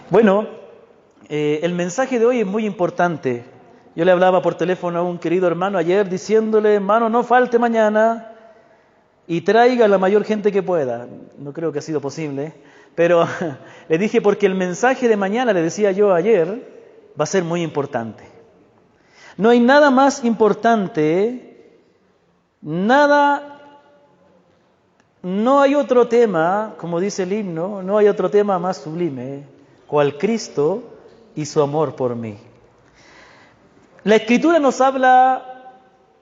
Bueno, el mensaje de hoy es muy importante. Yo le hablaba por teléfono a un querido hermano ayer diciéndole, hermano, no falte mañana y traiga a la mayor gente que pueda. No creo que ha sido posible, pero le dije porque el mensaje de mañana, le decía yo ayer, va a ser muy importante. No hay nada más importante, no hay otro tema, como dice el himno, no hay otro tema más sublime, cual Cristo y su amor por mí. La Escritura nos habla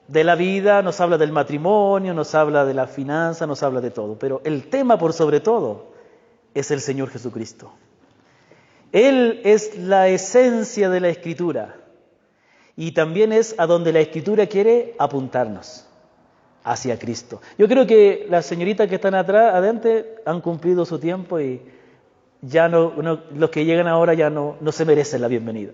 de la vida, nos habla del matrimonio, nos habla de la finanza, nos habla de todo, pero el tema por sobre todo es el Señor Jesucristo. Él es la esencia de la Escritura y también es a donde la Escritura quiere apuntarnos, hacia Cristo. Yo creo que las señoritas que están atrás, adelante, han cumplido su tiempo y ya no, los que llegan ahora ya no se merecen la bienvenida.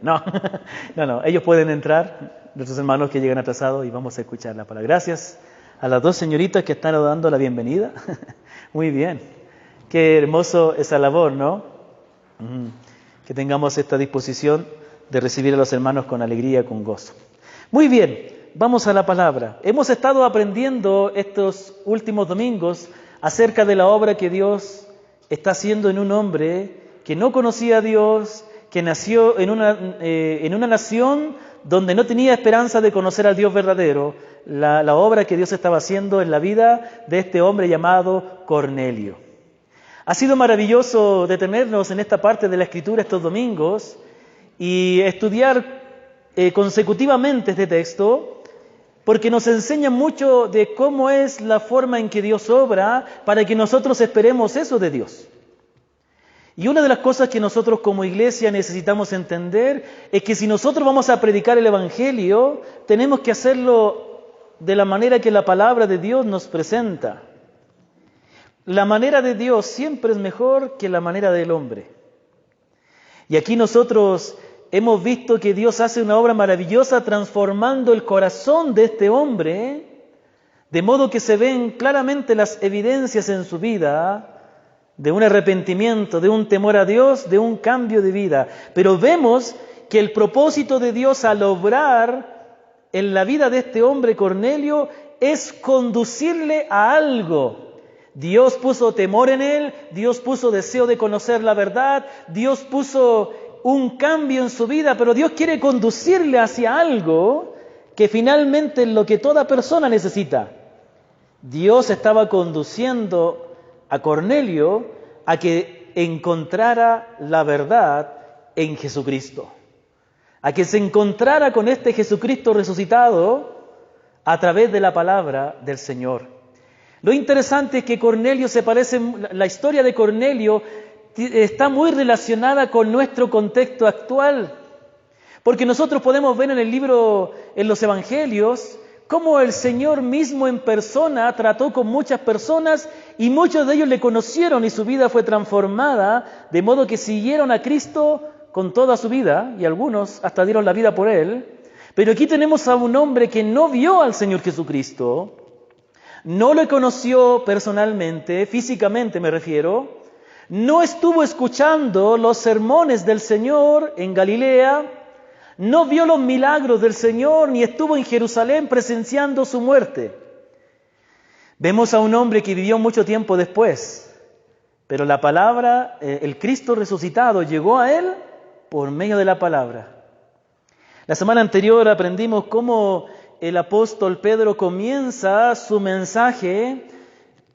No, ellos pueden entrar, nuestros hermanos que llegan atrasados, y vamos a escuchar la palabra. Gracias a las dos señoritas que están dando la bienvenida. Muy bien, qué hermoso esa labor, ¿no? Que tengamos esta disposición de recibir a los hermanos con alegría, con gozo. Muy bien, vamos a la palabra. Hemos estado aprendiendo estos últimos domingos acerca de la obra que Dios está haciendo en un hombre que no conocía a Dios, que nació en una nación donde no tenía esperanza de conocer al Dios verdadero. La obra que Dios estaba haciendo en la vida de este hombre llamado Cornelio. Ha sido maravilloso detenernos en esta parte de la Escritura estos domingos y estudiar consecutivamente este texto, porque nos enseña mucho de cómo es la forma en que Dios obra para que nosotros esperemos eso de Dios. Y una de las cosas que nosotros como iglesia necesitamos entender es que si nosotros vamos a predicar el Evangelio, tenemos que hacerlo de la manera que la palabra de Dios nos presenta. La manera de Dios siempre es mejor que la manera del hombre. Y aquí nosotros hemos visto que Dios hace una obra maravillosa transformando el corazón de este hombre, de modo que se ven claramente las evidencias en su vida de un arrepentimiento, de un temor a Dios, de un cambio de vida. Pero vemos que el propósito de Dios al obrar en la vida de este hombre Cornelio es conducirle a algo. Dios puso temor en él, Dios puso deseo de conocer la verdad, Dios puso un cambio en su vida, pero Dios quiere conducirle hacia algo que finalmente es lo que toda persona necesita. Dios estaba conduciendo a Cornelio a que encontrara la verdad en Jesucristo, a que se encontrara con este Jesucristo resucitado a través de la palabra del Señor. Lo interesante es que Cornelio la historia de Cornelio está muy relacionada con nuestro contexto actual, porque nosotros podemos ver en el libro, en los evangelios, cómo el Señor mismo en persona trató con muchas personas y muchos de ellos le conocieron y su vida fue transformada, de modo que siguieron a Cristo con toda su vida y algunos hasta dieron la vida por Él. Pero aquí tenemos a un hombre que no vio al Señor Jesucristo, no lo conoció personalmente, físicamente me refiero, no estuvo escuchando los sermones del Señor en Galilea, no vio los milagros del Señor, ni estuvo en Jerusalén presenciando su muerte. Vemos a un hombre que vivió mucho tiempo después, pero la palabra, el Cristo resucitado llegó a él por medio de la palabra. La semana anterior aprendimos cómo el apóstol Pedro comienza su mensaje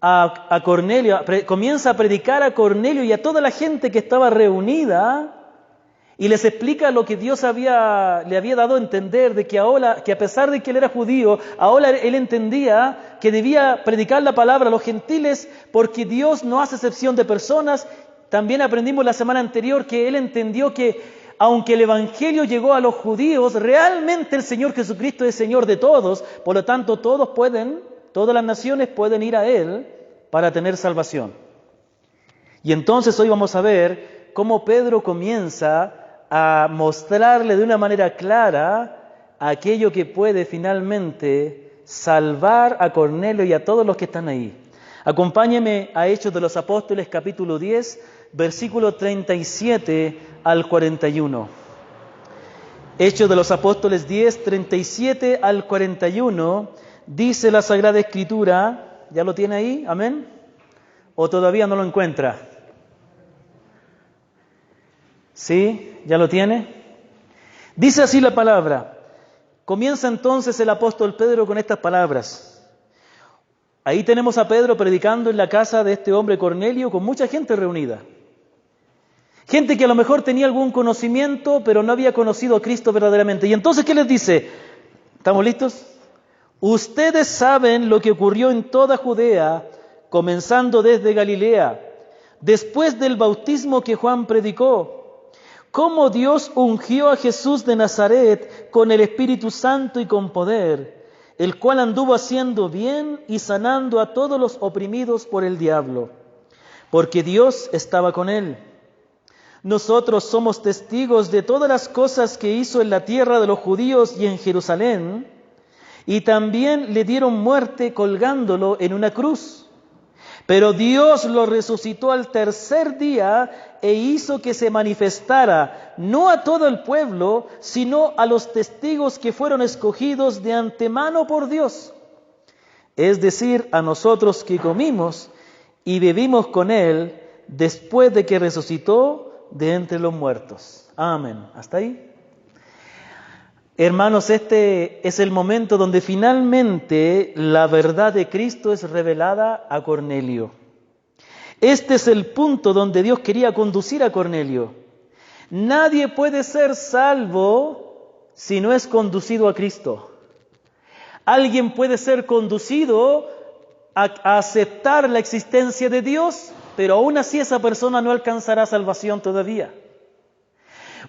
a Cornelio, comienza a predicar a Cornelio y a toda la gente que estaba reunida y les explica lo que Dios le había dado a entender, de que ahora, que a pesar de que él era judío, ahora él entendía que debía predicar la palabra a los gentiles porque Dios no hace excepción de personas. También aprendimos la semana anterior que él entendió que aunque el Evangelio llegó a los judíos, realmente el Señor Jesucristo es Señor de todos, por lo tanto todas las naciones pueden ir a Él para tener salvación. Y entonces hoy vamos a ver cómo Pedro comienza a mostrarle de una manera clara aquello que puede finalmente salvar a Cornelio y a todos los que están ahí. Acompáñeme a Hechos de los Apóstoles, capítulo 10, versículo 37 al 41. Hechos de los Apóstoles 10, 37 al 41, dice la Sagrada Escritura, ¿ya lo tiene ahí? ¿Amén? ¿O todavía no lo encuentra? ¿Sí? ¿Ya lo tiene? Dice así la palabra. Comienza entonces el apóstol Pedro con estas palabras. Ahí tenemos a Pedro predicando en la casa de este hombre Cornelio con mucha gente reunida. Gente que a lo mejor tenía algún conocimiento, pero no había conocido a Cristo verdaderamente. Y entonces, ¿qué les dice? ¿Estamos listos? Ustedes saben lo que ocurrió en toda Judea, comenzando desde Galilea, después del bautismo que Juan predicó, cómo Dios ungió a Jesús de Nazaret con el Espíritu Santo y con poder, el cual anduvo haciendo bien y sanando a todos los oprimidos por el diablo, porque Dios estaba con él. Nosotros somos testigos de todas las cosas que hizo en la tierra de los judíos y en Jerusalén, y también le dieron muerte colgándolo en una cruz. Pero Dios lo resucitó al tercer día e hizo que se manifestara, no a todo el pueblo, sino a los testigos que fueron escogidos de antemano por Dios. Es decir, a nosotros que comimos y bebimos con Él después de que resucitó de entre los muertos. Amén. ¿Hasta ahí? Hermanos, este es el momento donde finalmente la verdad de Cristo es revelada a Cornelio. Este es el punto donde Dios quería conducir a Cornelio. Nadie puede ser salvo si no es conducido a Cristo. Alguien puede ser conducido a aceptar la existencia de Dios, pero aún así esa persona no alcanzará salvación todavía.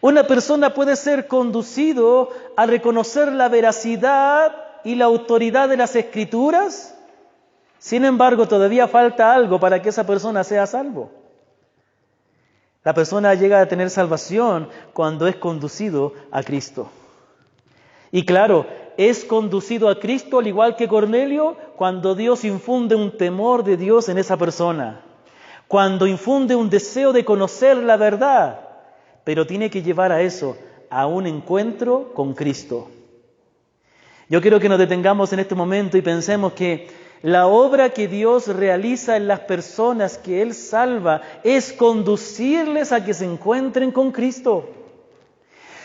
Una persona puede ser conducido a reconocer la veracidad y la autoridad de las Escrituras, sin embargo todavía falta algo para que esa persona sea salvo. La persona llega a tener salvación cuando es conducido a Cristo. Y claro, es conducido a Cristo al igual que Cornelio cuando Dios infunde un temor de Dios en esa persona, cuando infunde un deseo de conocer la verdad. Pero tiene que llevar a eso, a un encuentro con Cristo. Yo quiero que nos detengamos en este momento y pensemos que la obra que Dios realiza en las personas que Él salva es conducirles a que se encuentren con Cristo.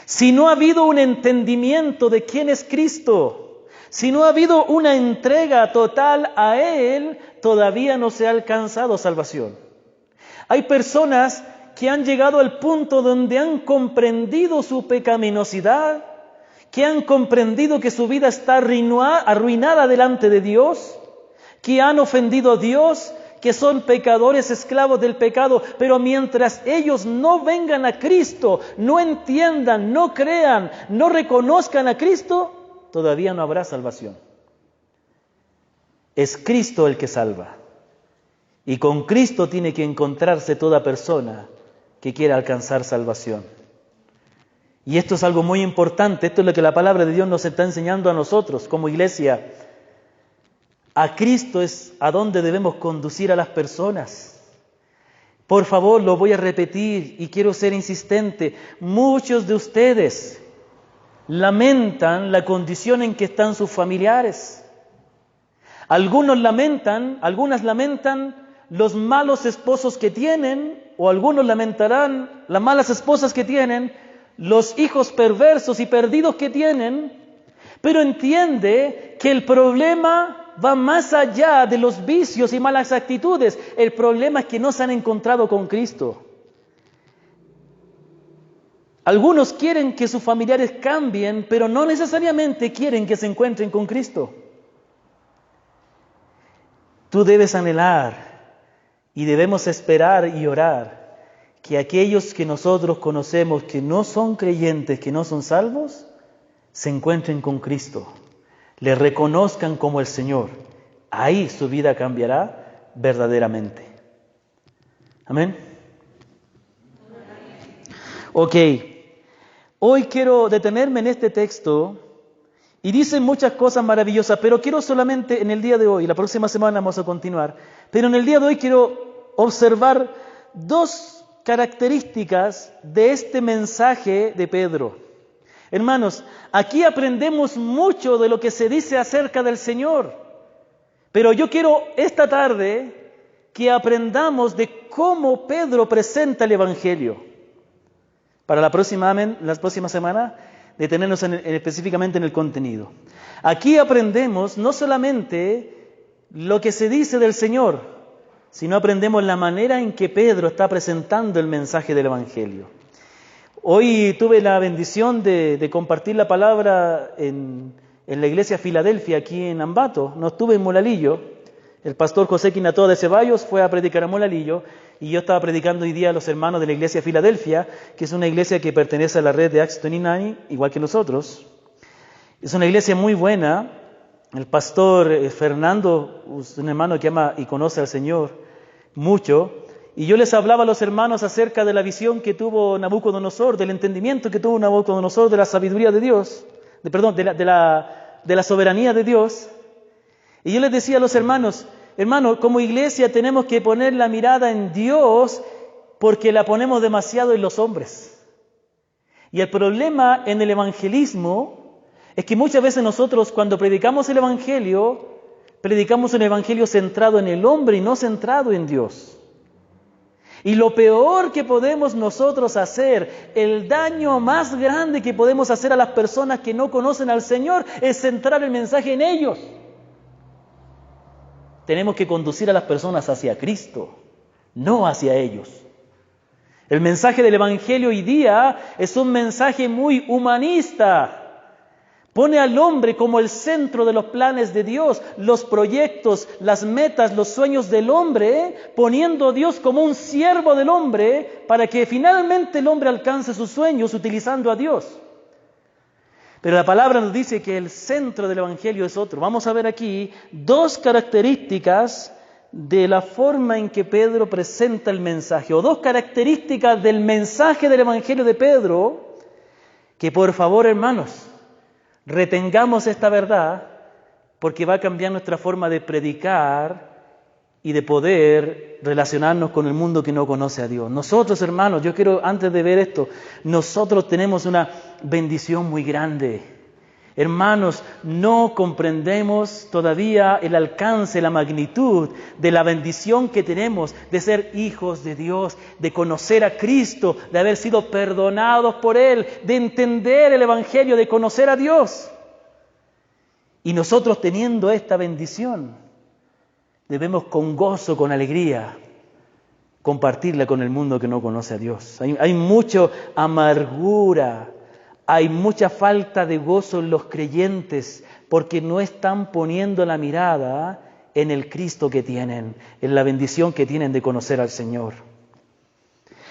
Si no ha habido un entendimiento de quién es Cristo, si no ha habido una entrega total a Él, todavía no se ha alcanzado salvación. Hay personas que han llegado al punto donde han comprendido su pecaminosidad, que han comprendido que su vida está arruinada delante de Dios, que han ofendido a Dios, que son pecadores esclavos del pecado, pero mientras ellos no vengan a Cristo, no entiendan, no crean, no reconozcan a Cristo, todavía no habrá salvación. Es Cristo el que salva. Y con Cristo tiene que encontrarse toda persona que quiera alcanzar salvación. Y esto es algo muy importante, esto es lo que la palabra de Dios nos está enseñando a nosotros como iglesia. A Cristo es a donde debemos conducir a las personas. Por favor, lo voy a repetir y quiero ser insistente. Muchos de ustedes lamentan la condición en que están sus familiares. Algunas lamentan los malos esposos que tienen, o algunos lamentarán las malas esposas que tienen, los hijos perversos y perdidos que tienen, pero entiende que el problema va más allá de los vicios y malas actitudes. El problema es que no se han encontrado con Cristo. Algunos quieren que sus familiares cambien, pero no necesariamente quieren que se encuentren con Cristo. Tú debes anhelar y debemos esperar y orar que aquellos que nosotros conocemos que no son creyentes, que no son salvos, se encuentren con Cristo, le reconozcan como el Señor. Ahí su vida cambiará verdaderamente. ¿Amén? Ok, hoy quiero detenerme en este texto y dicen muchas cosas maravillosas, pero quiero solamente en el día de hoy, la próxima semana vamos a continuar, pero en el día de hoy quiero observar dos características de este mensaje de Pedro. Hermanos, aquí aprendemos mucho de lo que se dice acerca del Señor, pero yo quiero esta tarde que aprendamos de cómo Pedro presenta el Evangelio. Para la próxima semana, detenernos específicamente en el contenido. Aquí aprendemos no solamente lo que se dice del Señor, sino aprendemos la manera en que Pedro está presentando el mensaje del Evangelio. Hoy tuve la bendición de compartir la palabra en la iglesia Filadelfia, aquí en Ambato. No estuve en Molalillo. El pastor José Quinatoa de Ceballos fue a predicar a Molalillo y yo estaba predicando hoy día a los hermanos de la iglesia Filadelfia, que es una iglesia que pertenece a la red de Acts 29, igual que nosotros. Es una iglesia muy buena. El pastor Fernando es un hermano que ama y conoce al Señor mucho. Y yo les hablaba a los hermanos acerca de la visión que tuvo Nabucodonosor, del entendimiento que tuvo Nabucodonosor de la sabiduría de Dios, de la soberanía de Dios. Y yo les decía a los hermanos, como iglesia tenemos que poner la mirada en Dios porque la ponemos demasiado en los hombres. Y el problema en el evangelismo es que muchas veces nosotros cuando predicamos un evangelio centrado en el hombre y no centrado en Dios. Y lo peor que podemos nosotros hacer, el daño más grande que podemos hacer a las personas que no conocen al Señor, es centrar el mensaje en ellos. Tenemos que conducir a las personas hacia Cristo, no hacia ellos. El mensaje del Evangelio hoy día es un mensaje muy humanista. Pone al hombre como el centro de los planes de Dios, los proyectos, las metas, los sueños del hombre, poniendo a Dios como un siervo del hombre para que finalmente el hombre alcance sus sueños utilizando a Dios. Pero la palabra nos dice que el centro del Evangelio es otro. Vamos a ver aquí dos características de la forma en que Pedro presenta el mensaje, o dos características del mensaje del Evangelio de Pedro, que por favor, hermanos, retengamos esta verdad, porque va a cambiar nuestra forma de predicar y de poder relacionarnos con el mundo que no conoce a Dios. Nosotros, hermanos, yo quiero, antes de ver esto, nosotros tenemos una bendición muy grande. Hermanos, no comprendemos todavía el alcance, la magnitud de la bendición que tenemos de ser hijos de Dios, de conocer a Cristo, de haber sido perdonados por Él, de entender el Evangelio, de conocer a Dios. Y nosotros teniendo esta bendición, debemos con gozo, con alegría, compartirla con el mundo que no conoce a Dios. Hay mucha amargura, hay mucha falta de gozo en los creyentes porque no están poniendo la mirada en el Cristo que tienen, en la bendición que tienen de conocer al Señor.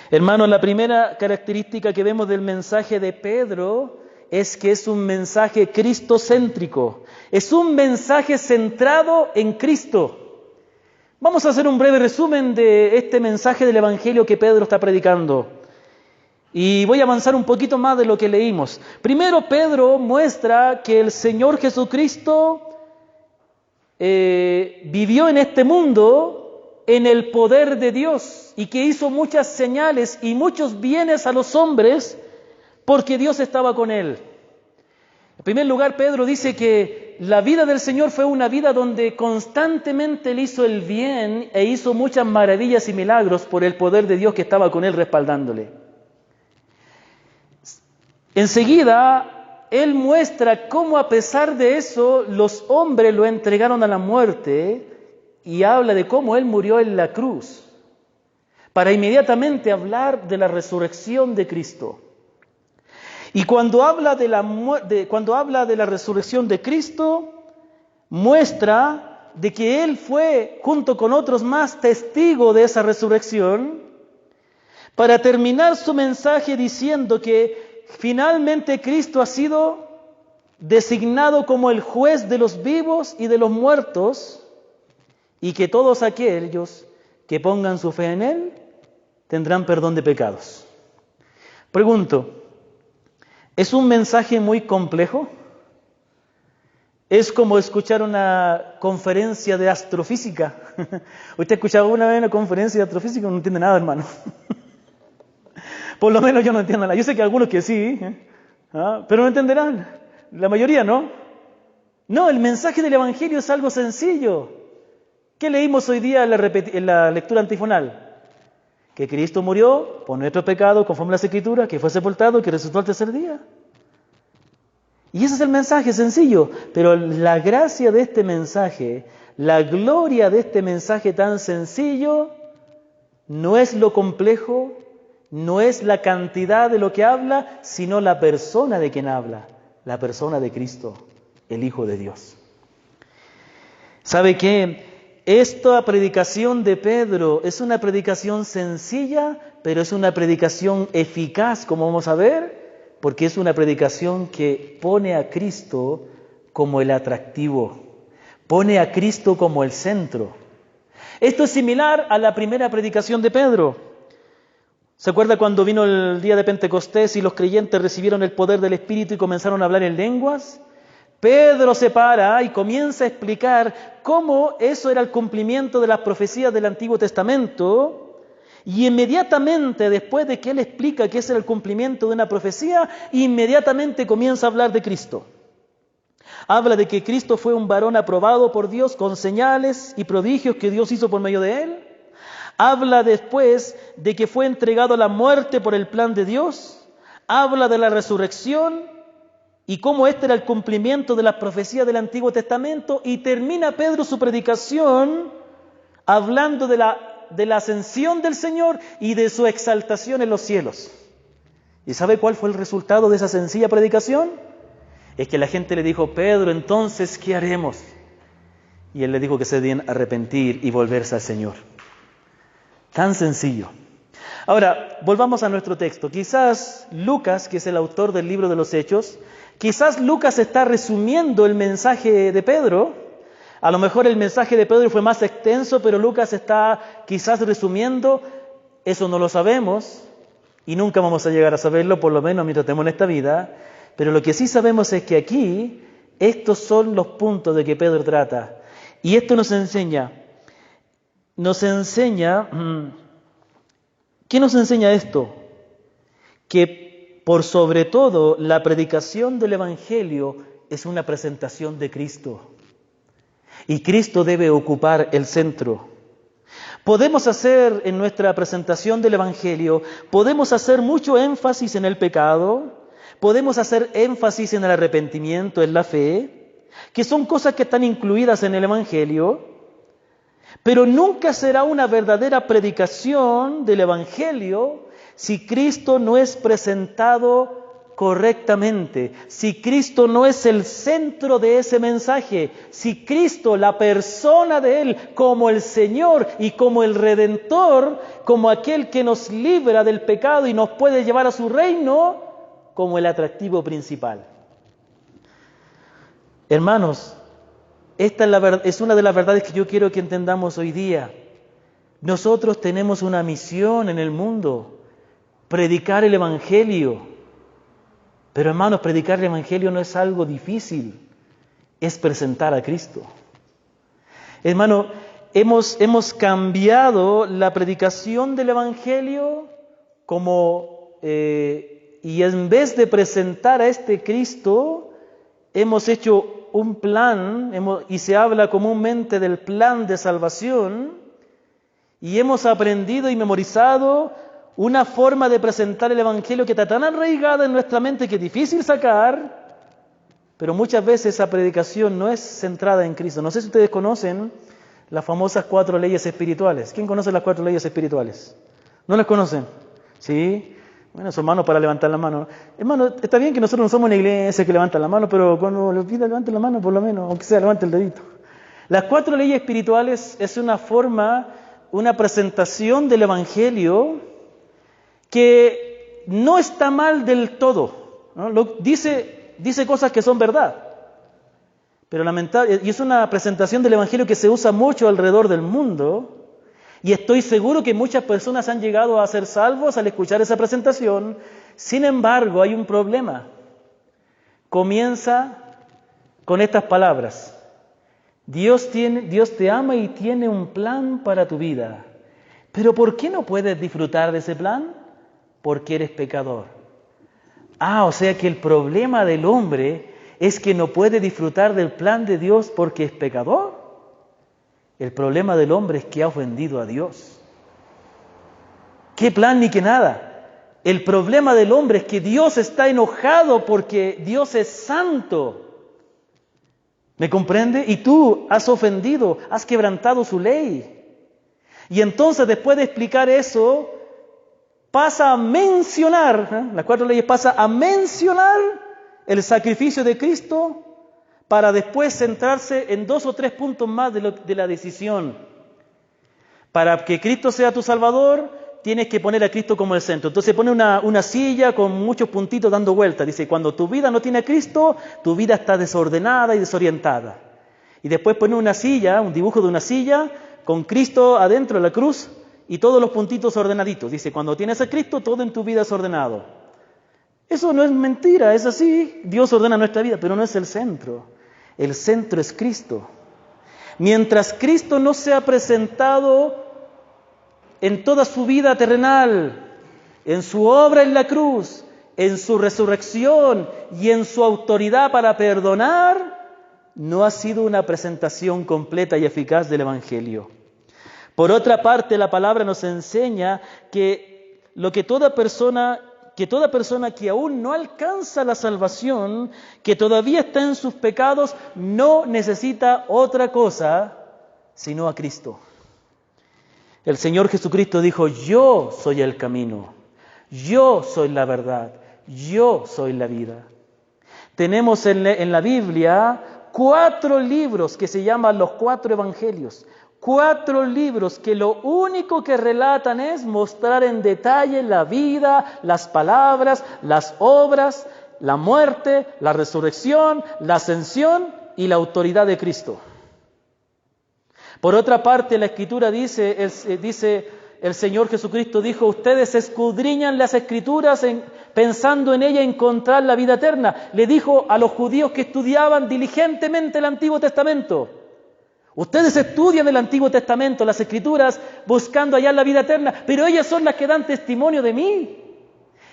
Hermanos, la primera característica que vemos del mensaje de Pedro es que es un mensaje cristocéntrico, es un mensaje centrado en Cristo. Vamos a hacer un breve resumen de este mensaje del Evangelio que Pedro está predicando. Y voy a avanzar un poquito más de lo que leímos. Primero, Pedro muestra que el Señor Jesucristo vivió en este mundo en el poder de Dios y que hizo muchas señales y muchos bienes a los hombres porque Dios estaba con él. En primer lugar, Pedro dice que la vida del Señor fue una vida donde constantemente Él hizo el bien e hizo muchas maravillas y milagros por el poder de Dios que estaba con Él respaldándole. Enseguida, Él muestra cómo a pesar de eso los hombres lo entregaron a la muerte y habla de cómo Él murió en la cruz para inmediatamente hablar de la resurrección de Cristo. Y cuando habla de la resurrección de Cristo, muestra de que Él fue, junto con otros más, testigo de esa resurrección, para terminar su mensaje diciendo que finalmente Cristo ha sido designado como el juez de los vivos y de los muertos, y que todos aquellos que pongan su fe en Él tendrán perdón de pecados. Pregunto, ¿es un mensaje muy complejo? Es como escuchar una conferencia de astrofísica. ¿Usted ha escuchado alguna vez una conferencia de astrofísica? No entiende nada, hermano. Por lo menos yo no entiendo nada. Yo sé que algunos que sí, pero no entenderán. La mayoría no. No, el mensaje del Evangelio es algo sencillo. ¿Qué leímos hoy día en la lectura antifonal? Que Cristo murió por nuestros pecados, conforme a las Escrituras, que fue sepultado y que resucitó al tercer día. Y ese es el mensaje sencillo. Pero la gracia de este mensaje, la gloria de este mensaje tan sencillo, no es lo complejo, no es la cantidad de lo que habla, sino la persona de quien habla, la persona de Cristo, el Hijo de Dios. ¿Sabe qué? Esta predicación de Pedro es una predicación sencilla, pero es una predicación eficaz, como vamos a ver, porque es una predicación que pone a Cristo como el atractivo, pone a Cristo como el centro. Esto es similar a la primera predicación de Pedro. ¿Se acuerda cuando vino el día de Pentecostés y los creyentes recibieron el poder del Espíritu y comenzaron a hablar en lenguas? Pedro se para y comienza a explicar cómo eso era el cumplimiento de las profecías del Antiguo Testamento, y inmediatamente después de que él explica que ese era el cumplimiento de una profecía, inmediatamente comienza a hablar de Cristo. Habla de que Cristo fue un varón aprobado por Dios con señales y prodigios que Dios hizo por medio de él. Habla después de que fue entregado a la muerte por el plan de Dios. Habla de la resurrección y cómo este era el cumplimiento de las profecías del Antiguo Testamento, y termina Pedro su predicación hablando de la ascensión del Señor y de su exaltación en los cielos. ¿Y sabe cuál fue el resultado de esa sencilla predicación? Es que la gente le dijo: Pedro, entonces, ¿qué haremos? Y él le dijo que se debían arrepentir y volverse al Señor. Tan sencillo. Ahora, volvamos a nuestro texto. Quizás Lucas, que es el autor del libro de los Hechos, quizás Lucas está resumiendo el mensaje de Pedro. A lo mejor el mensaje de Pedro fue más extenso, pero Lucas está quizás resumiendo. Eso no lo sabemos y nunca vamos a llegar a saberlo, por lo menos mientras estemos en esta vida. Pero lo que sí sabemos es que aquí estos son los puntos de que Pedro trata. Y esto nos enseña, ¿qué nos enseña esto? Que por sobre todo la predicación del Evangelio es una presentación de Cristo. Y Cristo debe ocupar el centro. Podemos hacer en nuestra presentación del Evangelio, podemos hacer mucho énfasis en el pecado, podemos hacer énfasis en el arrepentimiento, en la fe, que son cosas que están incluidas en el Evangelio, pero nunca será una verdadera predicación del Evangelio si Cristo no es presentado correctamente, si Cristo no es el centro de ese mensaje, si Cristo, la persona de Él, como el Señor y como el Redentor, como aquel que nos libra del pecado y nos puede llevar a su reino, como el atractivo principal. Hermanos, esta es una de las verdades que yo quiero que entendamos hoy día. Nosotros tenemos una misión en el mundo: predicar el Evangelio. Pero hermanos, predicar el Evangelio no es algo difícil, es presentar a Cristo. Hermano, hemos cambiado la predicación del Evangelio y en vez de presentar a este Cristo, hemos hecho un plan, y se habla comúnmente del plan de salvación, y hemos aprendido y memorizado una forma de presentar el Evangelio que está tan arraigada en nuestra mente que es difícil sacar, pero muchas veces esa predicación no es centrada en Cristo. No sé si ustedes conocen las famosas 4 leyes espirituales. ¿Quién conoce las 4 leyes espirituales? ¿No las conocen? ¿Sí? Bueno, son manos para levantar la mano. Hermano, está bien que nosotros no somos una iglesia que levanta la mano, pero cuando le pida levanten la mano, por lo menos, aunque sea levante el dedito. Las 4 leyes espirituales es una forma, una presentación del Evangelio que no está mal del todo, ¿no? Dice cosas que son verdad, pero y es una presentación del Evangelio que se usa mucho alrededor del mundo. Y estoy seguro que muchas personas han llegado a ser salvos al escuchar esa presentación. Sin embargo, hay un problema. Comienza con estas palabras: Dios te ama y tiene un plan para tu vida. Pero ¿por qué no puedes disfrutar de ese plan? porque eres pecador. O sea que el problema del hombre es que no puede disfrutar del plan de Dios porque es pecador. El problema del hombre es que ha ofendido a Dios. ¿Qué plan ni qué nada? El problema del hombre es que Dios está enojado porque Dios es santo. ¿Me comprende? Y tú has ofendido, has quebrantado su ley. Y entonces, después de explicar eso, pasa a mencionar, las 4 leyes, pasa a mencionar el sacrificio de Cristo para después centrarse en 2 o 3 puntos más de la decisión. Para que Cristo sea tu Salvador, tienes que poner a Cristo como el centro. Entonces pone una silla con muchos puntitos dando vueltas. Dice, cuando tu vida no tiene a Cristo, tu vida está desordenada y desorientada. Y después pone una silla, un dibujo de una silla, con Cristo adentro de la cruz y todos los puntitos ordenaditos. Dice, cuando tienes a Cristo, todo en tu vida es ordenado. Eso no es mentira, es así. Dios ordena nuestra vida, pero no es el centro. El centro es Cristo. Mientras Cristo no sea presentado en toda su vida terrenal, en su obra en la cruz, en su resurrección y en su autoridad para perdonar, no ha sido una presentación completa y eficaz del Evangelio. Por otra parte, la palabra nos enseña que toda persona que aún no alcanza la salvación, que todavía está en sus pecados, no necesita otra cosa sino a Cristo. El Señor Jesucristo dijo, yo soy el camino, yo soy la verdad, yo soy la vida. Tenemos en la Biblia 4 libros que se llaman los 4 evangelios. 4 libros que lo único que relatan es mostrar en detalle la vida, las palabras, las obras, la muerte, la resurrección, la ascensión y la autoridad de Cristo. Por otra parte, la Escritura dice el Señor Jesucristo dijo, ustedes escudriñan las Escrituras pensando en ella encontrar la vida eterna. Le dijo a los judíos que estudiaban diligentemente el Antiguo Testamento. Ustedes estudian el Antiguo Testamento, las Escrituras, buscando hallar la vida eterna, pero ellas son las que dan testimonio de mí.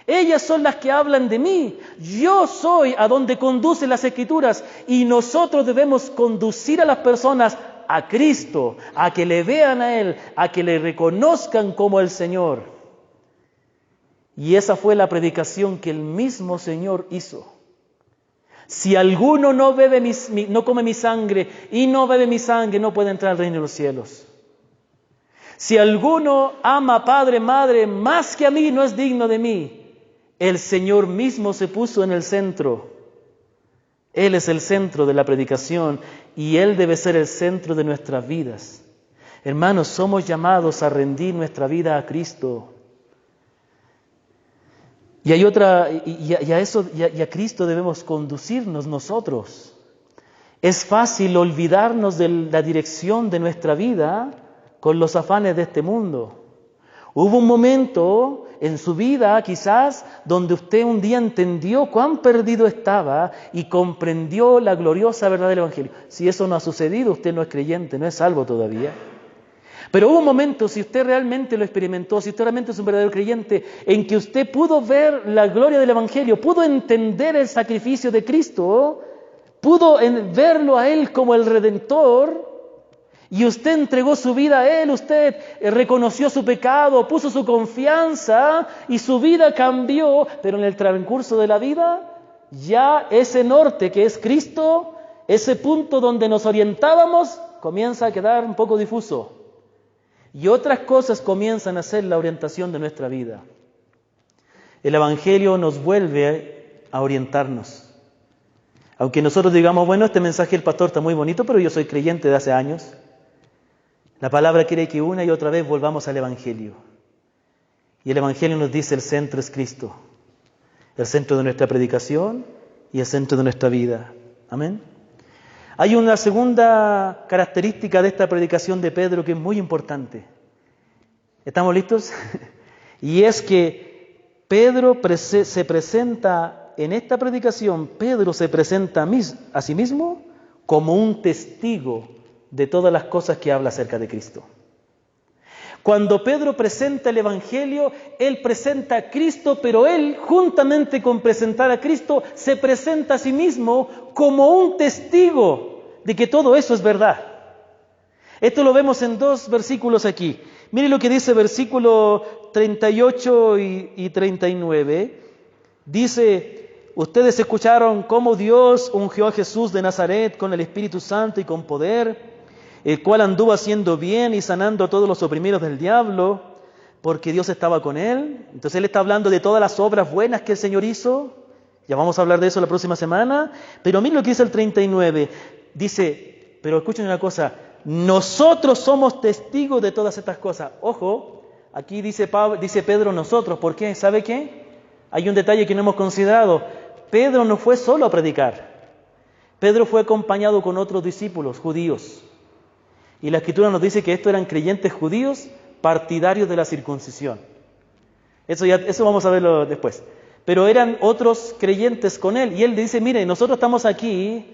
Ellas son las que hablan de mí. Yo soy a donde conducen las Escrituras y nosotros debemos conducir a las personas a Cristo, a que le vean a Él, a que le reconozcan como el Señor. Y esa fue la predicación que el mismo Señor hizo. Si alguno no come mi sangre y no bebe mi sangre, no puede entrar al reino de los cielos. Si alguno ama padre, madre, más que a mí, no es digno de mí. El Señor mismo se puso en el centro. Él es el centro de la predicación y Él debe ser el centro de nuestras vidas. Hermanos, somos llamados a rendir nuestra vida a Cristo. Y a Cristo debemos conducirnos nosotros. Es fácil olvidarnos de la dirección de nuestra vida con los afanes de este mundo. Hubo un momento en su vida, quizás, donde usted un día entendió cuán perdido estaba y comprendió la gloriosa verdad del Evangelio. Si eso no ha sucedido, usted no es creyente, no es salvo todavía. Pero hubo un momento, si usted realmente lo experimentó, si usted realmente es un verdadero creyente, en que usted pudo ver la gloria del Evangelio, pudo entender el sacrificio de Cristo, pudo verlo a Él como el Redentor, y usted entregó su vida a Él, usted reconoció su pecado, puso su confianza y su vida cambió, pero en el transcurso de la vida, ya ese norte que es Cristo, ese punto donde nos orientábamos, comienza a quedar un poco difuso. Y otras cosas comienzan a ser la orientación de nuestra vida. El Evangelio nos vuelve a orientarnos. Aunque nosotros digamos, bueno, este mensaje del pastor está muy bonito, pero yo soy creyente de hace años. La palabra quiere que una y otra vez volvamos al Evangelio. Y el Evangelio nos dice el centro es Cristo. El centro de nuestra predicación y el centro de nuestra vida. Amén. Hay una segunda característica de esta predicación de Pedro que es muy importante. ¿Estamos listos? Y es que Pedro se presenta, en esta predicación, Pedro se presenta a sí mismo como un testigo de todas las cosas que habla acerca de Cristo. Cuando Pedro presenta el Evangelio, él presenta a Cristo, pero él, juntamente con presentar a Cristo, se presenta a sí mismo como un testigo de que todo eso es verdad. Esto lo vemos en 2 versículos aquí. Mire lo que dice versículo 38 y 39. Dice, ustedes escucharon cómo Dios ungió a Jesús de Nazaret con el Espíritu Santo y con poder, el cual anduvo haciendo bien y sanando a todos los oprimidos del diablo, porque Dios estaba con él. Entonces él está hablando de todas las obras buenas que el Señor hizo. Ya vamos a hablar de eso la próxima semana. Pero miren lo que dice el 39. Dice, pero escuchen una cosa, nosotros somos testigos de todas estas cosas. Ojo, aquí dice Pedro nosotros. ¿Por qué? ¿Sabe qué? Hay un detalle que no hemos considerado. Pedro no fue solo a predicar. Pedro fue acompañado con otros discípulos judíos. Y la Escritura nos dice que estos eran creyentes judíos partidarios de la circuncisión. Eso vamos a verlo después. Pero eran otros creyentes con él. Y él dice, mire, nosotros estamos aquí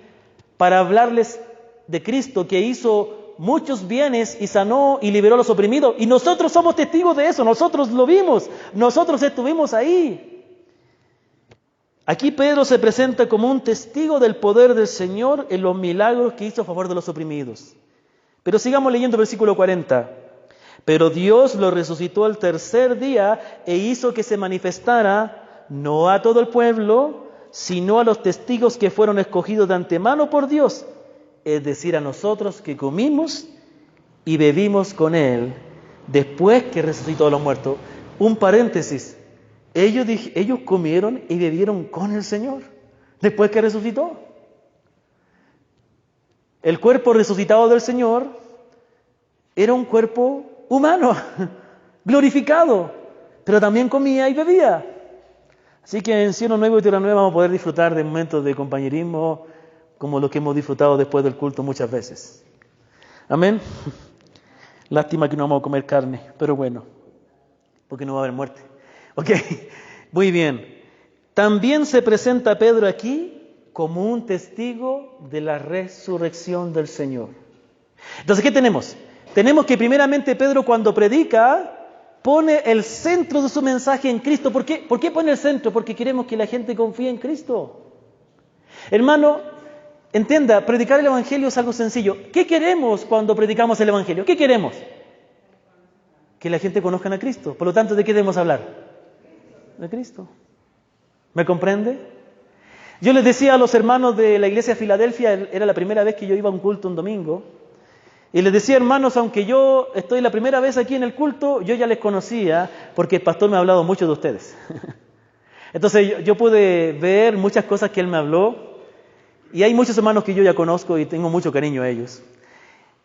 para hablarles de Cristo, que hizo muchos bienes y sanó y liberó a los oprimidos. Y nosotros somos testigos de eso, nosotros lo vimos, nosotros estuvimos ahí. Aquí Pedro se presenta como un testigo del poder del Señor en los milagros que hizo a favor de los oprimidos. Pero sigamos leyendo el versículo 40. Pero Dios lo resucitó al tercer día e hizo que se manifestara no a todo el pueblo, sino a los testigos que fueron escogidos de antemano por Dios, es decir, a nosotros que comimos y bebimos con Él después que resucitó a los muertos. Un paréntesis, ellos comieron y bebieron con el Señor después que resucitó. El cuerpo resucitado del Señor era un cuerpo humano, glorificado, pero también comía y bebía. Así que en Cielo Nuevo y Tierra Nueva vamos a poder disfrutar de momentos de compañerismo como los que hemos disfrutado después del culto muchas veces. Amén. Lástima que no vamos a comer carne, pero bueno, porque no va a haber muerte. Ok, muy bien. También se presenta Pedro aquí como un testigo de la resurrección del Señor. Entonces, ¿qué tenemos? Tenemos que primeramente Pedro, cuando predica, pone el centro de su mensaje en Cristo. ¿Por qué? ¿Por qué pone el centro? Porque queremos que la gente confíe en Cristo. Hermano, entienda, predicar el Evangelio es algo sencillo. ¿Qué queremos cuando predicamos el Evangelio? ¿Qué queremos? Que la gente conozca a Cristo. Por lo tanto, ¿de qué debemos hablar? De Cristo. ¿Me comprende? Yo les decía a los hermanos de la iglesia de Filadelfia, era la primera vez que yo iba a un culto un domingo, y les decía, hermanos, aunque yo estoy la primera vez aquí en el culto, yo ya les conocía, porque el pastor me ha hablado mucho de ustedes. Entonces yo pude ver muchas cosas que él me habló, y hay muchos hermanos que yo ya conozco y tengo mucho cariño a ellos.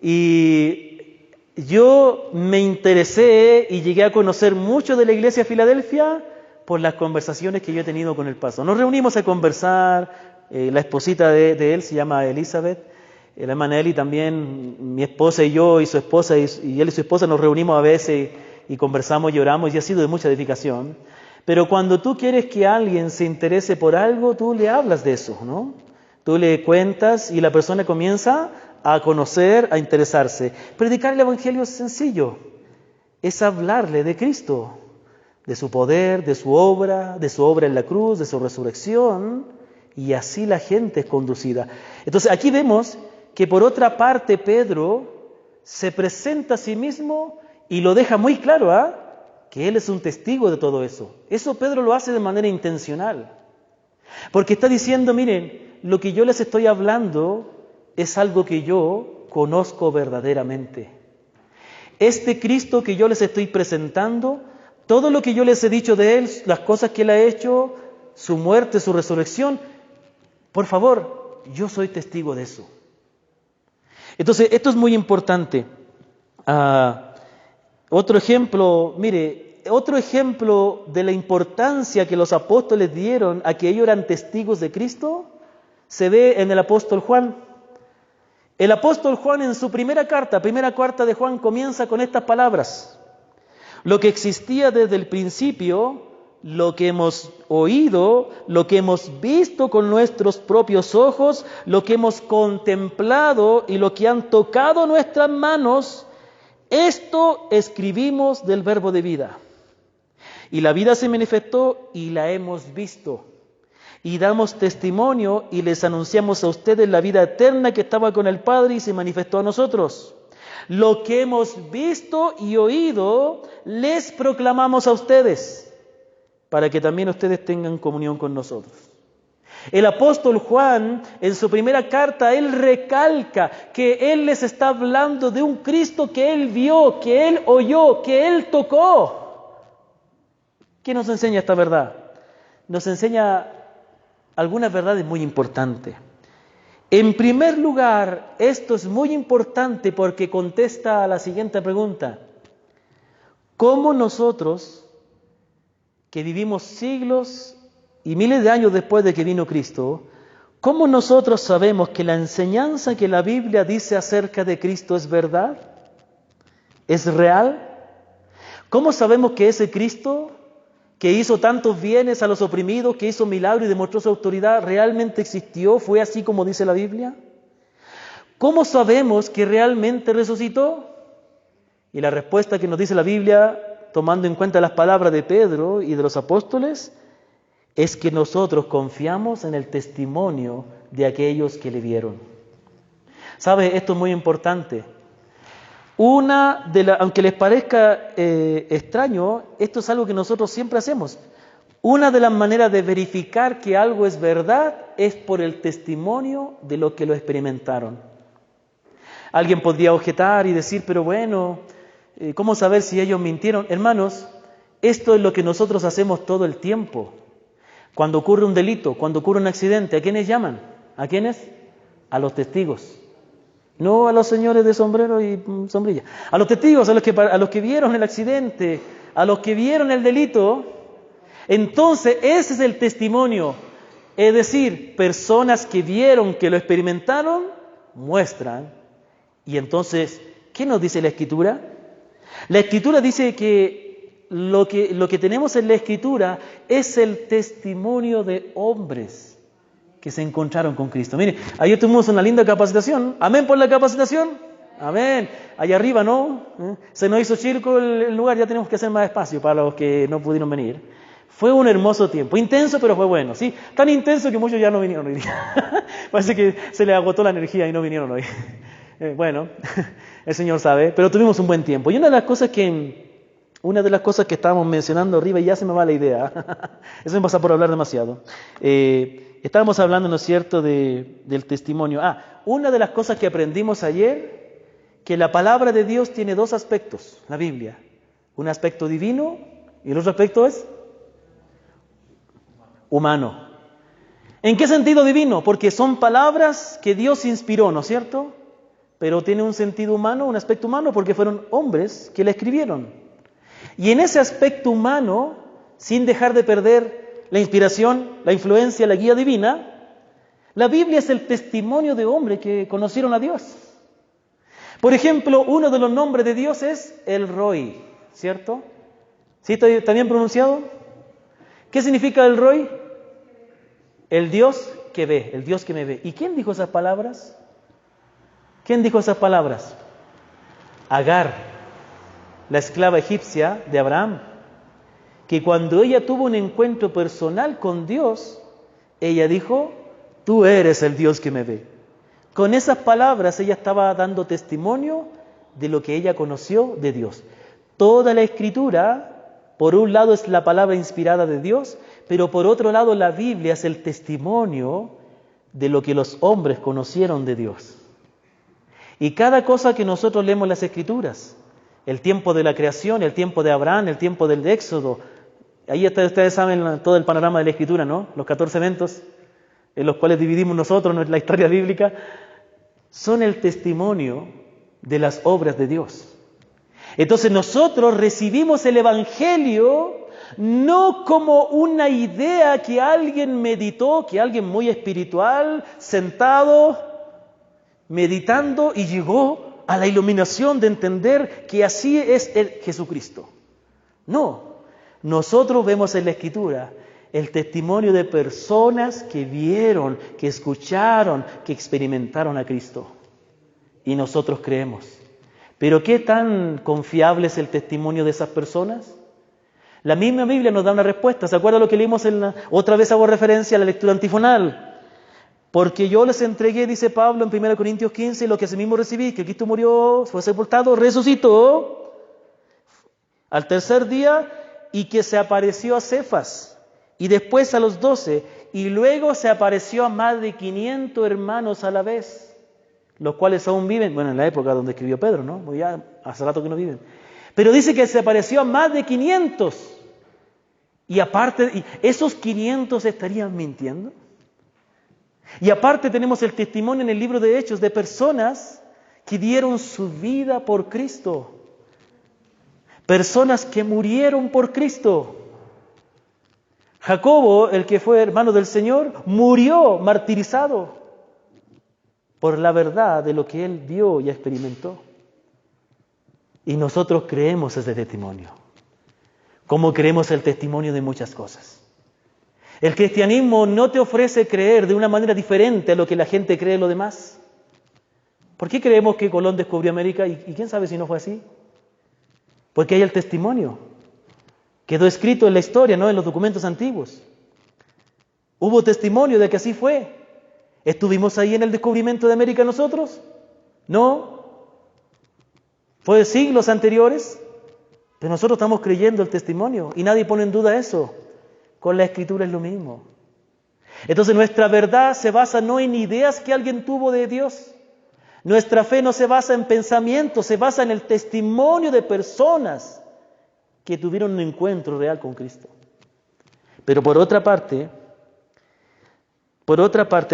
Y yo me interesé y llegué a conocer mucho de la iglesia de Filadelfia por las conversaciones que yo he tenido con el pastor. Nos reunimos a conversar, la esposita de él se llama Elizabeth, la hermana Eli también, mi esposa y yo y su esposa, y él y su esposa nos reunimos a veces y conversamos y oramos, y ha sido de mucha edificación. Pero cuando tú quieres que alguien se interese por algo, tú le hablas de eso, ¿no? Tú le cuentas y la persona comienza a conocer, a interesarse. Predicar el Evangelio es sencillo, es hablarle de Cristo, de su poder, de su obra en la cruz, de su resurrección, y así la gente es conducida. Entonces aquí vemos que por otra parte Pedro se presenta a sí mismo y lo deja muy claro, que él es un testigo de todo eso. Eso Pedro lo hace de manera intencional, porque está diciendo, miren, lo que yo les estoy hablando es algo que yo conozco verdaderamente. Este Cristo que yo les estoy presentando, todo lo que yo les he dicho de Él, las cosas que Él ha hecho, su muerte, su resurrección, por favor, yo soy testigo de eso. Entonces, esto es muy importante. Otro ejemplo de la importancia que los apóstoles dieron a que ellos eran testigos de Cristo, se ve en el apóstol Juan. El apóstol Juan en su primera carta de Juan, comienza con estas palabras: lo que existía desde el principio, lo que hemos oído, lo que hemos visto con nuestros propios ojos, lo que hemos contemplado y lo que han tocado nuestras manos, Esto escribimos del verbo de vida. Y la vida se manifestó y la hemos visto. Y damos testimonio y les anunciamos a ustedes la vida eterna que estaba con el Padre y se manifestó a nosotros. Lo que hemos visto y oído les proclamamos a ustedes, para que también ustedes tengan comunión con nosotros. El apóstol Juan, en su primera carta, él recalca que él les está hablando de un Cristo que él vio, que él oyó, que él tocó. ¿Qué nos enseña esta verdad? Nos enseña algunas verdades muy importantes. En primer lugar, esto es muy importante porque contesta a la siguiente pregunta. ¿Cómo nosotros, que vivimos siglos y miles de años después de que vino Cristo, cómo nosotros sabemos que la enseñanza que la Biblia dice acerca de Cristo es verdad? ¿Es real? ¿Cómo sabemos que ese Cristo, que hizo tantos bienes a los oprimidos, que hizo milagros y demostró su autoridad, realmente existió? ¿Fue así como dice la Biblia? ¿Cómo sabemos que realmente resucitó? Y la respuesta que nos dice la Biblia, tomando en cuenta las palabras de Pedro y de los apóstoles, es que nosotros confiamos en el testimonio de aquellos que le vieron. ¿Sabe? Esto es muy importante. Aunque les parezca extraño, esto es algo que nosotros siempre hacemos. Una de las maneras de verificar que algo es verdad es por el testimonio de los que lo experimentaron. Alguien podría objetar y decir, pero bueno, ¿cómo saber si ellos mintieron? Hermanos, esto es lo que nosotros hacemos todo el tiempo. Cuando ocurre un delito, cuando ocurre un accidente, ¿a quiénes llaman? ¿A quiénes? A los testigos. No a los señores de sombrero y sombrilla. A los testigos, a los que vieron el accidente, a los que vieron el delito. Entonces, ese es el testimonio. Es decir, personas que vieron, que lo experimentaron, muestran. Y entonces, ¿qué nos dice la Escritura? La Escritura dice que lo que tenemos en la Escritura es el testimonio de hombres que se encontraron con Cristo. Mire, ayer tuvimos una linda capacitación. ¿Amén por la capacitación? Amén. Allá arriba, ¿no? Se nos hizo chico el lugar, ya tenemos que hacer más espacio para los que no pudieron venir. Fue un hermoso tiempo, intenso pero fue bueno, ¿sí? Tan intenso que muchos ya no vinieron hoy día. Parece que se les agotó la energía y no vinieron hoy. Bueno, el Señor sabe, pero tuvimos un buen tiempo. Y una de las cosas que estábamos mencionando arriba, y ya se me va la idea, eso me pasa por hablar demasiado. Estábamos hablando, ¿no es cierto?, del testimonio. Una de las cosas que aprendimos ayer, que la palabra de Dios tiene dos aspectos, la Biblia. Un aspecto divino y el otro aspecto es humano. ¿En qué sentido divino? Porque son palabras que Dios inspiró, ¿no es cierto? Pero tiene un sentido humano, un aspecto humano, porque fueron hombres que la escribieron. Y en ese aspecto humano, sin dejar de perder la inspiración, la influencia, la guía divina, la Biblia es el testimonio de hombres que conocieron a Dios. Por ejemplo, uno de los nombres de Dios es El Roi, ¿cierto? ¿Sí está bien pronunciado? ¿Qué significa El Roi? El Dios que ve, el Dios que me ve. ¿Y quién dijo esas palabras? ¿Quién dijo esas palabras? Agar, la esclava egipcia de Abraham, que cuando ella tuvo un encuentro personal con Dios, ella dijo, tú eres el Dios que me ve. Con esas palabras ella estaba dando testimonio de lo que ella conoció de Dios. Toda la Escritura, por un lado es la palabra inspirada de Dios, pero por otro lado la Biblia es el testimonio de lo que los hombres conocieron de Dios. Y cada cosa que nosotros leemos en las Escrituras, el tiempo de la creación, el tiempo de Abraham, el tiempo del Éxodo, ahí ustedes saben todo el panorama de la Escritura, ¿no? Los 14 eventos en los cuales dividimos nosotros la historia bíblica, son el testimonio de las obras de Dios. Entonces nosotros recibimos el Evangelio no como una idea que alguien meditó, que alguien muy espiritual, sentado, meditando y llegó a la iluminación de entender que así es el Jesucristo. No, nosotros vemos en la Escritura el testimonio de personas que vieron, que escucharon, que experimentaron a Cristo. Y nosotros creemos. Pero ¿qué tan confiable es el testimonio de esas personas? La misma Biblia nos da una respuesta. ¿Se acuerda lo que leímos otra vez hago referencia a la lectura antifonal? Porque yo les entregué, dice Pablo en 1 Corintios 15, lo que asimismo recibí, que Cristo murió, fue sepultado, resucitó al tercer día y que se apareció a Cefas y después a los 12 y luego se apareció a más de 500 hermanos a la vez, los cuales aún viven, bueno, en la época donde escribió Pedro, ¿no? Pues ya hace rato que no viven. Pero dice que se apareció a más de 500. Y aparte, ¿esos 500 estarían mintiendo? Y aparte tenemos el testimonio en el libro de Hechos de personas que dieron su vida por Cristo. Personas que murieron por Cristo. Jacobo, el que fue hermano del Señor, murió martirizado por la verdad de lo que él vio y experimentó. Y nosotros creemos ese testimonio, como creemos el testimonio de muchas cosas. El cristianismo no te ofrece creer de una manera diferente a lo que la gente cree lo demás. ¿Por qué creemos que Colón descubrió América? ¿Y quién sabe si no fue así? Porque hay el testimonio. Quedó escrito en la historia, no en los documentos antiguos. Hubo testimonio de que así fue. ¿Estuvimos ahí en el descubrimiento de América nosotros? No. Fue de siglos anteriores, pero nosotros estamos creyendo el testimonio y nadie pone en duda eso. Con la Escritura es lo mismo. Entonces nuestra verdad se basa no en ideas que alguien tuvo de Dios. Nuestra fe no se basa en pensamientos, se basa en el testimonio de personas que tuvieron un encuentro real con Cristo. Pero por otra parte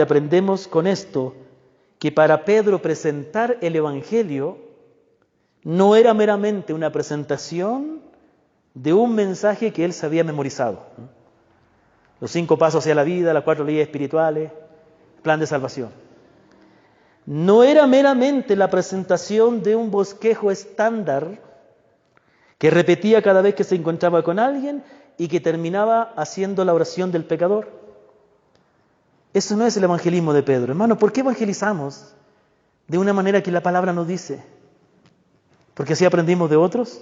aprendemos con esto que para Pedro presentar el Evangelio no era meramente una presentación de un mensaje que él se había memorizado. Los 5 pasos hacia la vida, las 4 leyes espirituales, plan de salvación. No era meramente la presentación de un bosquejo estándar que repetía cada vez que se encontraba con alguien y que terminaba haciendo la oración del pecador. Eso no es el evangelismo de Pedro. Hermano, ¿por qué evangelizamos de una manera que la palabra nos dice? ¿Porque así aprendimos de otros?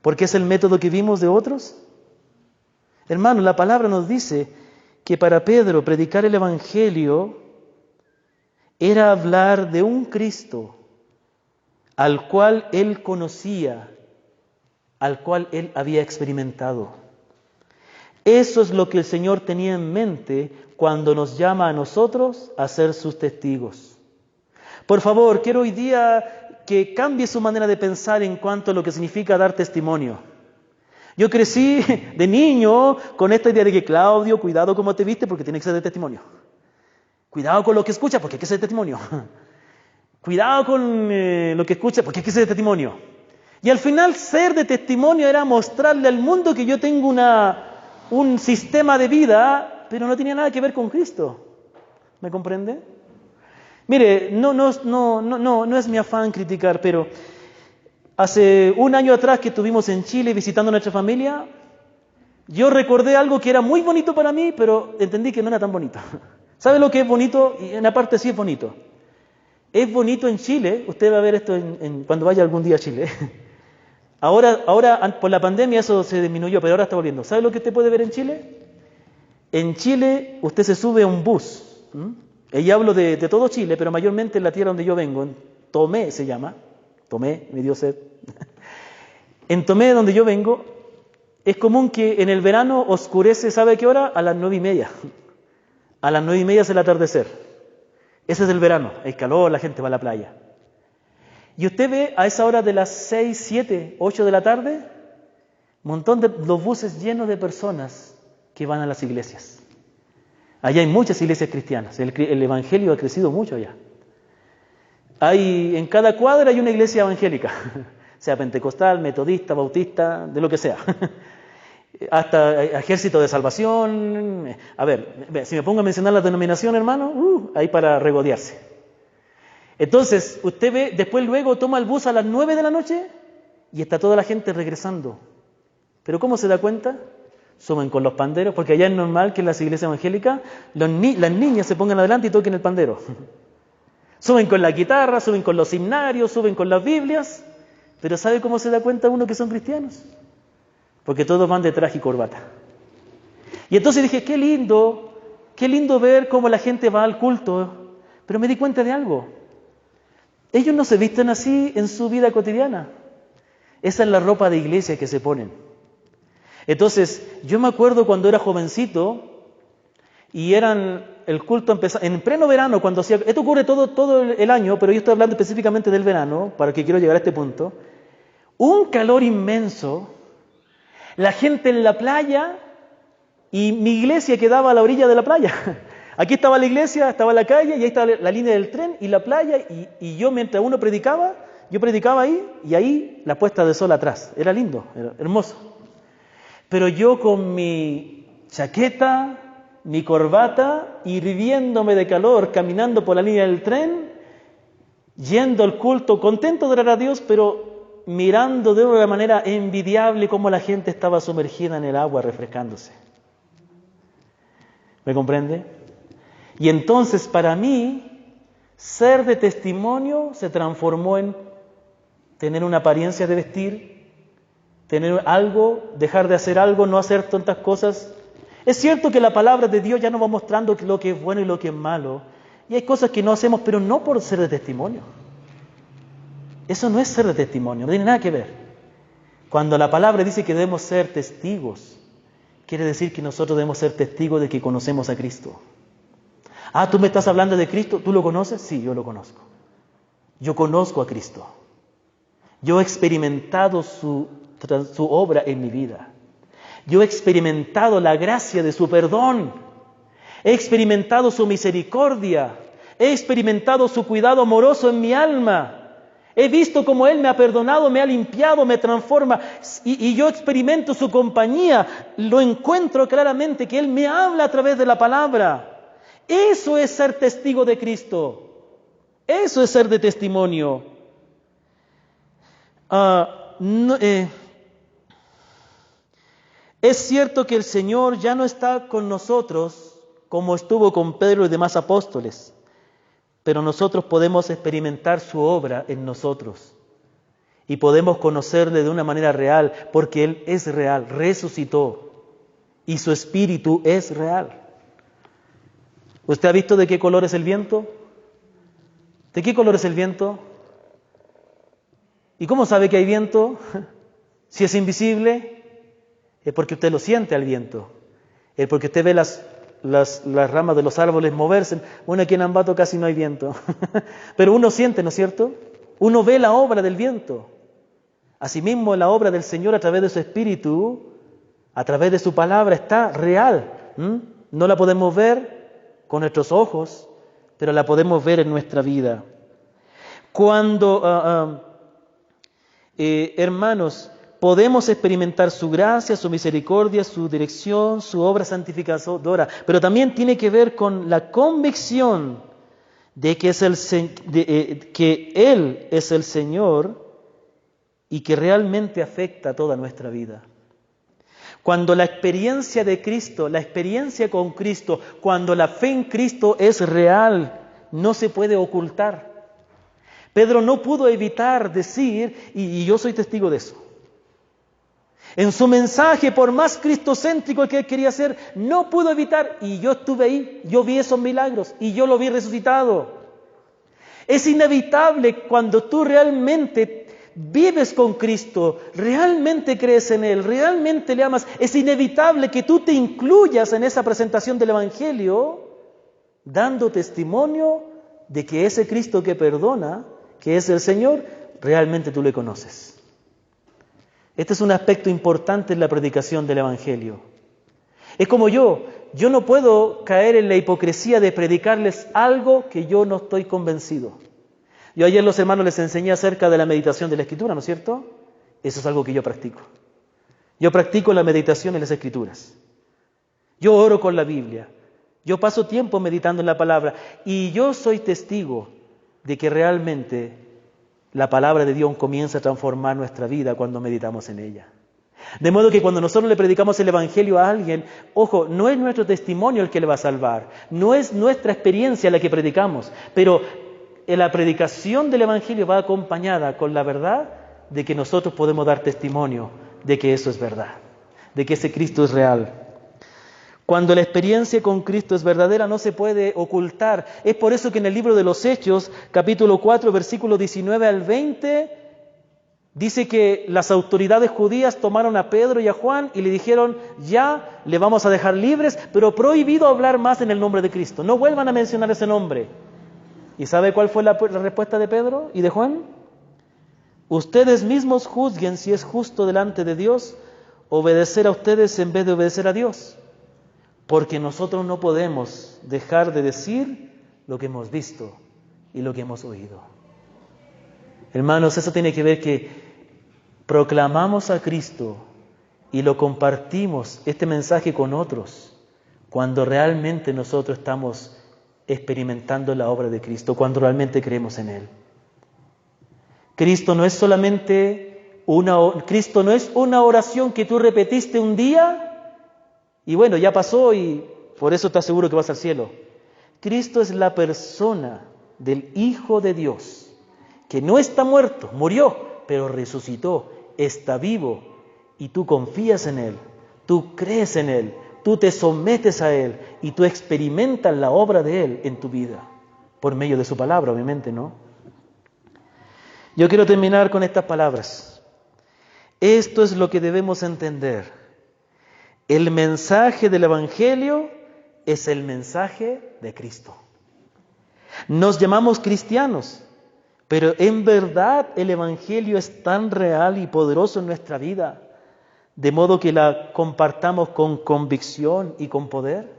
¿Porque es el método que vimos de otros? Hermano, la palabra nos dice que para Pedro predicar el Evangelio era hablar de un Cristo al cual él conocía, al cual él había experimentado. Eso es lo que el Señor tenía en mente cuando nos llama a nosotros a ser sus testigos. Por favor, quiero hoy día que cambie su manera de pensar en cuanto a lo que significa dar testimonio. Yo crecí de niño con esta idea de que, Claudio, cuidado cómo te viste porque tiene que ser de testimonio. Cuidado con lo que escuchas porque hay que ser de testimonio. Cuidado con lo que escuchas porque hay que ser de testimonio. Y al final ser de testimonio era mostrarle al mundo que yo tengo un sistema de vida, pero no tenía nada que ver con Cristo. ¿Me comprende? Mire, no es mi afán criticar, pero hace un año atrás que estuvimos en Chile visitando a nuestra familia, yo recordé algo que era muy bonito para mí, pero entendí que no era tan bonito. ¿Sabe lo que es bonito? Y en la parte sí es bonito. Es bonito en Chile, usted va a ver esto cuando vaya algún día a Chile. Ahora por la pandemia eso se disminuyó, pero ahora está volviendo. ¿Sabe lo que usted puede ver en Chile? En Chile usted se sube a un bus. Y hablo de todo Chile, pero mayormente en la tierra donde yo vengo, en Tomé se llama. Tomé, me dio sed. En Tomé, donde yo vengo, es común que en el verano oscurece, ¿sabe a qué hora? A las 9:30. A las 9:30 es el atardecer. Ese es el verano, el calor, la gente va a la playa. Y usted ve a esa hora de las 6, 7, 8 de la tarde, un montón de los buses llenos de personas que van a las iglesias. Allá hay muchas iglesias cristianas, el evangelio ha crecido mucho allá. En cada cuadra hay una iglesia evangélica, sea pentecostal, metodista, bautista, de lo que sea. Hasta ejército de salvación. A ver, si me pongo a mencionar la denominación, hermano, hay para regodearse. Entonces, usted ve, después luego toma el bus a las 9 de la noche y está toda la gente regresando. ¿Pero cómo se da cuenta? Suben con los panderos, porque allá es normal que en las iglesias evangélicas las niñas se pongan adelante y toquen el pandero. Suben con la guitarra, suben con los himnarios, suben con las Biblias Pero ¿sabe cómo se da cuenta uno que son cristianos? Porque todos van de traje y corbata. Y entonces dije, qué lindo ver cómo la gente va al culto. Pero me di cuenta de algo. Ellos no se visten así en su vida cotidiana. Esa es la ropa de iglesia que se ponen. Entonces, yo me acuerdo cuando era jovencito y el culto empezaba en pleno verano, cuando hacía... Esto ocurre todo el año, pero yo estoy hablando específicamente del verano, para que quiero llegar a este punto. Un calor inmenso, la gente en la playa y mi iglesia quedaba a la orilla de la playa. Aquí estaba la iglesia, estaba la calle y ahí estaba la línea del tren y la playa y yo mientras uno predicaba, yo predicaba ahí y ahí la puesta de sol atrás. Era lindo, era hermoso. Pero yo con mi chaqueta, mi corbata, hirviéndome de calor, caminando por la línea del tren, yendo al culto, contento de orar a Dios, pero mirando de una manera envidiable cómo la gente estaba sumergida en el agua refrescándose. ¿Me comprende? Y entonces para mí, ser de testimonio se transformó en tener una apariencia de vestir, tener algo, dejar de hacer algo, no hacer tantas cosas. Es cierto que la palabra de Dios ya nos va mostrando lo que es bueno y lo que es malo. Y hay cosas que no hacemos, pero no por ser de testimonio. Eso no es ser de testimonio, no tiene nada que ver. Cuando la palabra dice que debemos ser testigos, quiere decir que nosotros debemos ser testigos de que conocemos a Cristo. Ah, ¿tú me estás hablando de Cristo? ¿Tú lo conoces? Sí, yo lo conozco. Yo conozco a Cristo. Yo he experimentado su obra en mi vida. Yo he experimentado la gracia de su perdón. He experimentado su misericordia. He experimentado su cuidado amoroso en mi alma. He visto cómo Él me ha perdonado, me ha limpiado, me transforma. Y yo experimento su compañía. Lo encuentro claramente, que Él me habla a través de la palabra. Eso es ser testigo de Cristo. Eso es ser de testimonio. Es cierto que el Señor ya no está con nosotros como estuvo con Pedro y demás apóstoles, pero nosotros podemos experimentar su obra en nosotros y podemos conocerle de una manera real, porque Él es real, resucitó y su espíritu es real. ¿Usted ha visto de qué color es el viento? ¿De qué color es el viento? ¿Y cómo sabe que hay viento? Si es invisible, es porque usted lo siente al viento. Es porque usted ve las ramas de los árboles moverse. Bueno, aquí en Ambato casi no hay viento. Pero uno siente, ¿no es cierto? Uno ve la obra del viento. Asimismo, la obra del Señor a través de su Espíritu, a través de su palabra, está real. No la podemos ver con nuestros ojos, pero la podemos ver en nuestra vida. Cuando, hermanos, podemos experimentar su gracia, su misericordia, su dirección, su obra santificadora, pero también tiene que ver con la convicción de que que Él es el Señor y que realmente afecta toda nuestra vida. Cuando la experiencia de Cristo, la experiencia con Cristo, cuando la fe en Cristo es real, no se puede ocultar. Pedro no pudo evitar decir, y yo soy testigo de eso. En su mensaje, por más cristocéntrico que él quería ser, no pudo evitar, y yo estuve ahí, yo vi esos milagros, y yo lo vi resucitado. Es inevitable cuando tú realmente vives con Cristo, realmente crees en Él, realmente le amas, es inevitable que tú te incluyas en esa presentación del Evangelio, dando testimonio de que ese Cristo que perdona, que es el Señor, realmente tú le conoces. Este es un aspecto importante en la predicación del Evangelio. Es como yo no puedo caer en la hipocresía de predicarles algo que yo no estoy convencido. Yo ayer los hermanos les enseñé acerca de la meditación de la Escritura, ¿no es cierto? Eso es algo que yo practico. Yo practico la meditación en las Escrituras. Yo oro con la Biblia. Yo paso tiempo meditando en la palabra. Y yo soy testigo de que realmente la palabra de Dios comienza a transformar nuestra vida cuando meditamos en ella. De modo que cuando nosotros le predicamos el Evangelio a alguien, ojo, no es nuestro testimonio el que le va a salvar, no es nuestra experiencia la que predicamos, pero la predicación del Evangelio va acompañada con la verdad de que nosotros podemos dar testimonio de que eso es verdad, de que ese Cristo es real. Cuando la experiencia con Cristo es verdadera, no se puede ocultar. Es por eso que en el libro de los Hechos, capítulo 4, versículos 19 al 20, dice que las autoridades judías tomaron a Pedro y a Juan y le dijeron, ya le vamos a dejar libres, pero prohibido hablar más en el nombre de Cristo. No vuelvan a mencionar ese nombre. ¿Y sabe cuál fue la respuesta de Pedro y de Juan? Ustedes mismos juzguen si es justo delante de Dios obedecer a ustedes en vez de obedecer a Dios. Porque nosotros no podemos dejar de decir lo que hemos visto y lo que hemos oído. Hermanos, eso tiene que ver que proclamamos a Cristo y lo compartimos, este mensaje, con otros, cuando realmente nosotros estamos experimentando la obra de Cristo, cuando realmente creemos en Él. Cristo no es una oración que tú repetiste un día y bueno, ya pasó y por eso estás seguro que vas al cielo. Cristo es la persona del Hijo de Dios, que no está muerto, murió, pero resucitó, está vivo, y tú confías en Él, tú crees en Él, tú te sometes a Él, y tú experimentas la obra de Él en tu vida, por medio de su palabra, obviamente, ¿no? Yo quiero terminar con estas palabras. Esto es lo que debemos entender. El mensaje del Evangelio es el mensaje de Cristo. Nos llamamos cristianos, pero en verdad el Evangelio es tan real y poderoso en nuestra vida, de modo que la compartamos con convicción y con poder.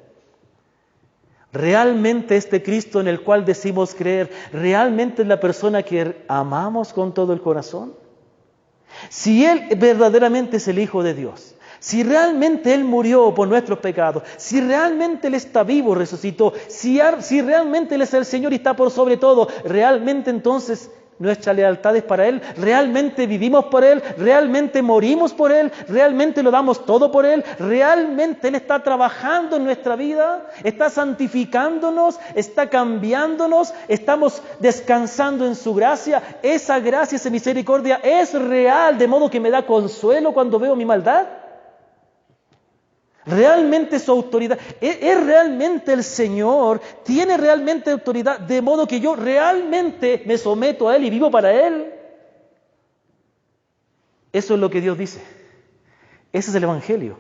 ¿Realmente este Cristo en el cual decimos creer, realmente es la persona que amamos con todo el corazón? Si Él verdaderamente es el Hijo de Dios, si realmente Él murió por nuestros pecados, si realmente Él está vivo, resucitó, si realmente Él es el Señor y está por sobre todo, realmente entonces nuestra lealtad es para Él, realmente vivimos por Él, realmente morimos por Él, realmente lo damos todo por Él, realmente Él está trabajando en nuestra vida, está santificándonos, está cambiándonos, estamos descansando en su gracia, esa gracia, esa misericordia es real, de modo que me da consuelo cuando veo mi maldad. Realmente su autoridad, es realmente el Señor, tiene realmente autoridad, de modo que yo realmente me someto a Él y vivo para Él. Eso es lo que Dios dice. Ese es el Evangelio.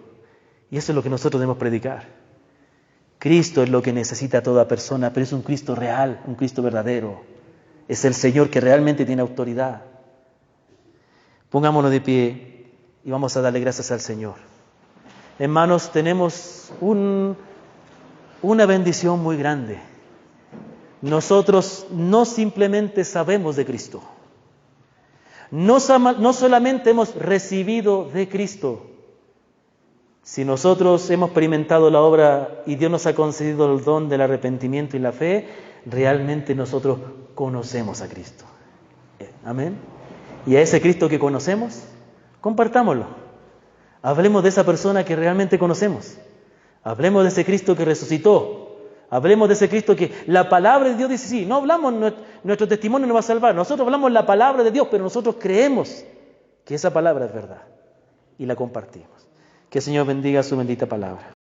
Y eso es lo que nosotros debemos predicar. Cristo es lo que necesita toda persona, pero es un Cristo real, un Cristo verdadero. Es el Señor que realmente tiene autoridad. Pongámonos de pie y vamos a darle gracias al Señor. Hermanos, tenemos una bendición muy grande. Nosotros no simplemente sabemos de Cristo. No solamente hemos recibido de Cristo. Si nosotros hemos experimentado la obra y Dios nos ha concedido el don del arrepentimiento y la fe, realmente nosotros conocemos a Cristo. Amén. Y a ese Cristo que conocemos, compartámoslo. Hablemos de esa persona que realmente conocemos. Hablemos de ese Cristo que resucitó. Hablemos de ese Cristo que la palabra de Dios dice, sí, no hablamos, nuestro testimonio nos va a salvar. Nosotros hablamos la palabra de Dios, pero nosotros creemos que esa palabra es verdad. Y la compartimos. Que el Señor bendiga su bendita palabra.